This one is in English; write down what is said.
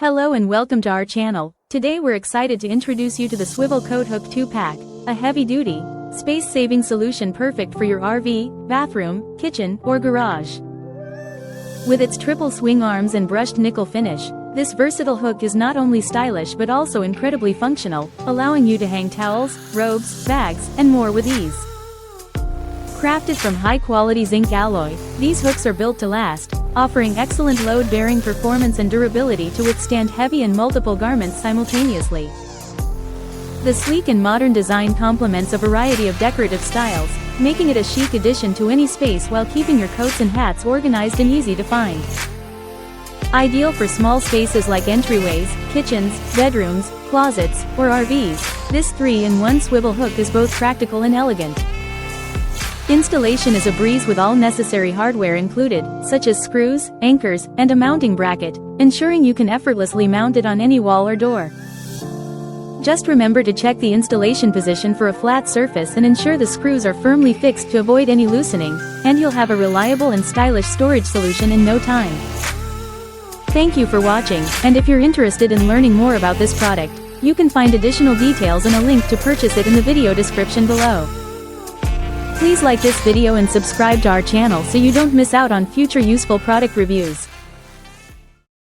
Hello and welcome to our channel. Today we're excited to introduce you to the Swivel Coat Hook 2-pack, a heavy-duty, space-saving solution perfect for your RV, bathroom, kitchen, or garage. With its triple swing arms and brushed nickel finish, this versatile hook is not only stylish but also incredibly functional, allowing you to hang towels, robes, bags, and more with ease. Crafted from high-quality zinc alloy, these hooks are built to last, offering excellent load-bearing performance and durability to withstand heavy and multiple garments simultaneously. The sleek and modern design complements a variety of decorative styles, making it a chic addition to any space while keeping your coats and hats organized and easy to find. Ideal for small spaces like entryways, kitchens, bedrooms, closets, or RVs, this 3-in-1 swivel hook is both practical and elegant. Installation is a breeze with all necessary hardware included, such as screws, anchors, and a mounting bracket, ensuring you can effortlessly mount it on any wall or door. Just remember to check the installation position for a flat surface and ensure the screws are firmly fixed to avoid any loosening, and you'll have a reliable and stylish storage solution in no time. Thank you for watching, and if you're interested in learning more about this product, you can find additional details and a link to purchase it in the video description below. Please like this video and subscribe to our channel so you don't miss out on future useful product reviews.